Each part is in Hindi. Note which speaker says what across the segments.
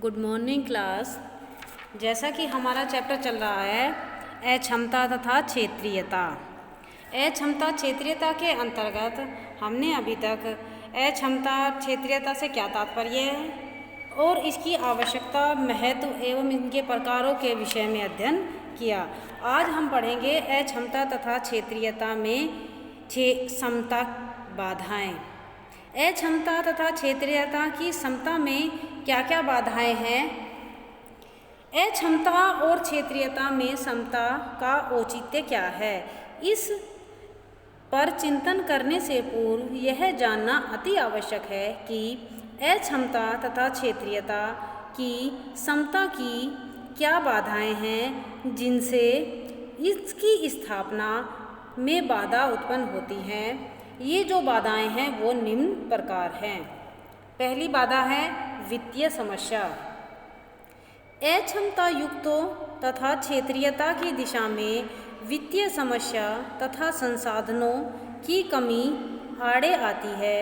Speaker 1: Good morning class. जैसा कि हमारा चैप्टर चल रहा है अक्षमता तथा क्षेत्रीयता। अक्षमता क्षेत्रीयता के अंतर्गत हमने अभी तक अक्षमता क्षेत्रीयता से क्या तात्पर्य है और इसकी आवश्यकता, महत्व एवं इनके प्रकारों के विषय में अध्ययन किया। आज हम पढ़ेंगे अक्षमता तथा क्षेत्रीयता में समता बाधाएं। अक्षमता तथा क्षेत्रीयता की समता में क्या क्या बाधाएं हैं? अक्षमता और क्षेत्रीयता में समता का औचित्य क्या है? इस पर चिंतन करने से पूर्व यह जानना अति आवश्यक है कि अक्षमता तथा क्षेत्रीयता की समता की क्या बाधाएं हैं जिनसे इसकी स्थापना में बाधा उत्पन्न होती हैं। ये जो बाधाएं हैं वो निम्न प्रकार हैं। पहली बाधा है वित्तीय समस्या। अक्षमता युक्तों तथा क्षेत्रीयता की दिशा में वित्तीय समस्या तथा संसाधनों की कमी आड़े आती है।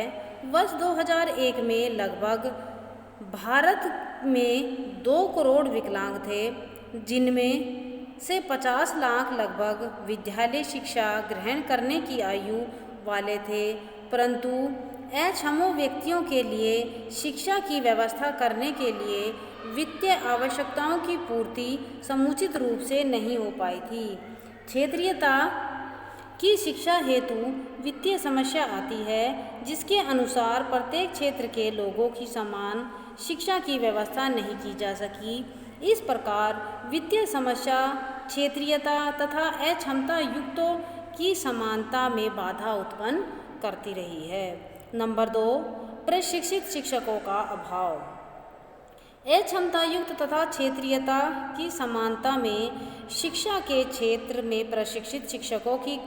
Speaker 1: वर्ष 2001 में लगभग भारत में 2 करोड़ विकलांग थे, जिनमें से 50 लाख लगभग विद्यालय शिक्षा ग्रहण करने की आयु वाले थे, परंतु अक्षम व्यक्तियों के लिए शिक्षा की व्यवस्था करने के लिए वित्तीय आवश्यकताओं की पूर्ति समुचित रूप से नहीं हो पाई थी। क्षेत्रीयता की शिक्षा हेतु वित्तीय समस्या आती है, जिसके अनुसार प्रत्येक क्षेत्र के लोगों की समान शिक्षा की व्यवस्था नहीं की जा सकी। इस प्रकार वित्तीय समस्या क्षेत्रीयता तथा अक्षमता युक्तों की समानता में बाधा उत्पन्न करती रही है। नंबर 2, प्रशिक्षित शिक्षकों का अभाव। अक्षमता युक्त तथा क्षेत्रीयता की समानता में शिक्षा के क्षेत्र में प्रशिक्षित शिक्षकों की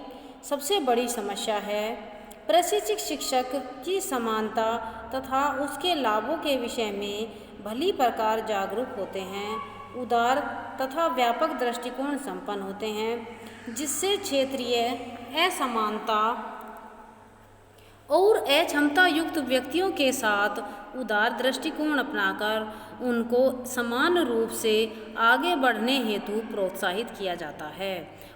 Speaker 1: सबसे बड़ी समस्या है। प्रशिक्षित शिक्षक की समानता तथा उसके लाभों के विषय में भली प्रकार जागरूक होते हैं, उदार तथा व्यापक दृष्टिकोण संपन्न होते हैं, जिससे क्षेत्रीय असमानता और अक्षमता युक्त व्यक्तियों के साथ उदार दृष्टिकोण अपनाकर उनको समान रूप से आगे बढ़ने हेतु प्रोत्साहित किया जाता है।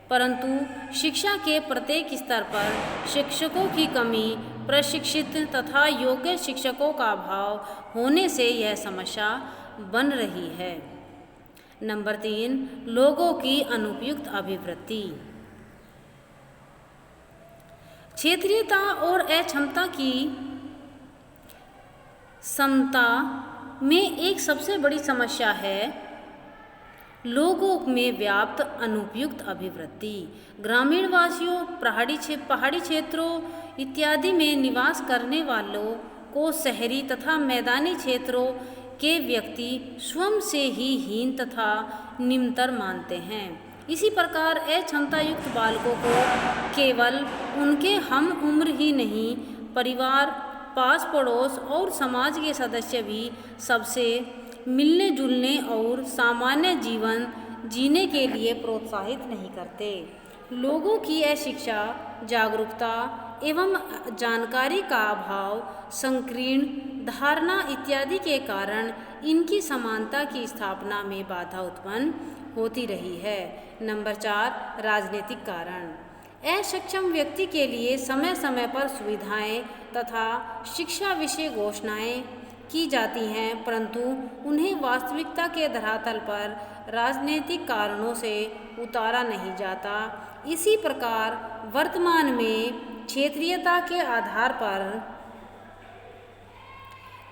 Speaker 1: परंतु शिक्षा के प्रत्येक स्तर पर शिक्षकों की कमी, प्रशिक्षित तथा योग्य शिक्षकों का अभाव होने से यह समस्या बन रही है। नंबर 3, लोगों की अनुपयुक्त अभिवृत्ति। क्षेत्रीयता और अक्षमता की समता में एक सबसे बड़ी समस्या है लोगों में व्याप्त अनुपयुक्त अभिवृत्ति। ग्रामीण वासियों, पहाड़ी क्षेत्रों इत्यादि में निवास करने वालों को शहरी तथा मैदानी क्षेत्रों के व्यक्ति स्वयं से ही हीन तथा निम्नतर मानते हैं। इसी प्रकार अक्षमता युक्त बालकों को केवल उनके हम उम्र ही नहीं, परिवार, पास पड़ोस और समाज के सदस्य भी सबसे मिलने जुलने और सामान्य जीवन जीने के लिए प्रोत्साहित नहीं करते। लोगों की अशिक्षा, जागरूकता एवं जानकारी का अभाव, संकीर्ण धारणा इत्यादि के कारण इनकी समानता की स्थापना में बाधा उत्पन्न होती रही है। नंबर 4, राजनीतिक कारण। अक्षम व्यक्ति के लिए समय समय पर सुविधाएं तथा शिक्षा विषय घोषणाएं की जाती हैं, परंतु उन्हें वास्तविकता के धरातल पर राजनीतिक कारणों से उतारा नहीं जाता। इसी प्रकार वर्तमान में क्षेत्रीयता के आधार पर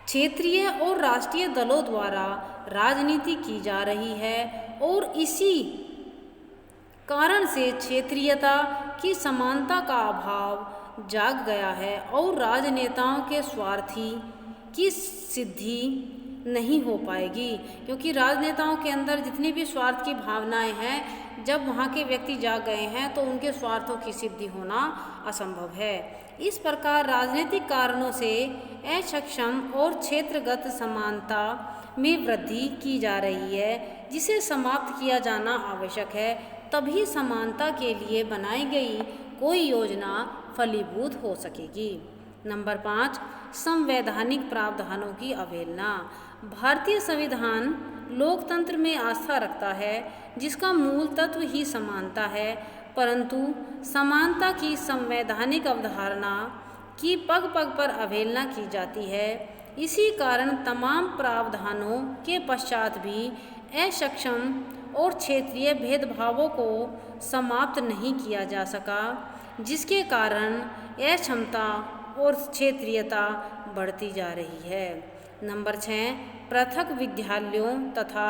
Speaker 1: क्षेत्रीय और राष्ट्रीय दलों द्वारा राजनीति की जा रही है और इसी कारण से क्षेत्रीयता की समानता का अभाव जाग गया है और राजनेताओं के स्वार्थी की सिद्धि नहीं हो पाएगी, क्योंकि राजनेताओं के अंदर जितनी भी स्वार्थ की भावनाएं हैं, जब वहाँ के व्यक्ति जाग गए हैं तो उनके स्वार्थों की सिद्धि होना असंभव है। इस प्रकार राजनीतिक कारणों से अक्षम और क्षेत्रगत समानता में वृद्धि की जा रही है, जिसे समाप्त किया जाना आवश्यक है। तभी समानता के लिए बनाई गई कोई योजना फलीभूत हो सकेगी। नंबर 5, संवैधानिक प्रावधानों की अवहेलना। भारतीय संविधान लोकतंत्र में आस्था रखता है, जिसका मूल तत्व ही समानता है, परंतु समानता की संवैधानिक अवधारणा की पग पग पर अवहेलना की जाती है। इसी कारण तमाम प्रावधानों के पश्चात भी अक्षम और क्षेत्रीय भेदभावों को समाप्त नहीं किया जा सका, जिसके कारण अक्षमता और क्षेत्रीयता बढ़ती जा रही है। नंबर 6, पृथक विद्यालयों तथा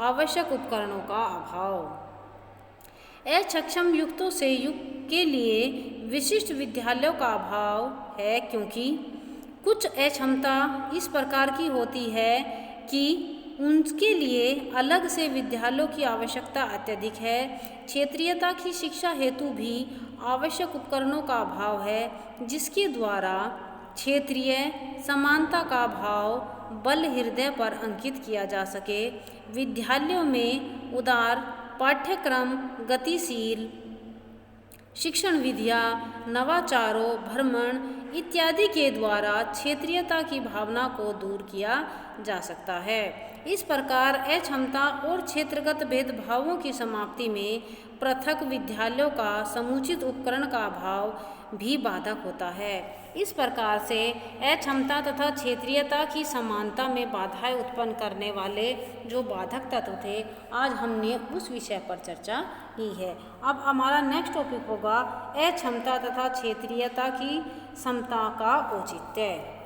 Speaker 1: आवश्यक उपकरणों का अभाव। अक्षम युक्तों से युक्त के लिए विशिष्ट विद्यालयों का अभाव है, क्योंकि कुछ अक्षमता इस प्रकार की होती है कि उनके लिए अलग से विद्यालयों की आवश्यकता अत्यधिक है। क्षेत्रीयता की शिक्षा हेतु भी आवश्यक उपकरणों का अभाव है, जिसके द्वारा क्षेत्रीय समानता का भाव बल हृदय पर अंकित किया जा सके। विद्यालयों में उदार पाठ्यक्रम, गतिशील शिक्षण विधियाँ, नवाचारों, भ्रमण इत्यादि के द्वारा क्षेत्रीयता की भावना को दूर किया जा सकता है। इस प्रकार अक्षमता और क्षेत्रगत भेदभावों की समाप्ति में पृथक विद्यालयों का समुचित उपकरण का अभाव भी बाधक होता है। इस प्रकार से अक्षमता तथा क्षेत्रीयता की समानता में बाधाएं उत्पन्न करने वाले जो बाधक तत्व थे, आज हमने उस विषय पर चर्चा की है। अब हमारा नेक्स्ट टॉपिक होगा अक्षमता तथा क्षेत्रीयता की समता का औचित्य।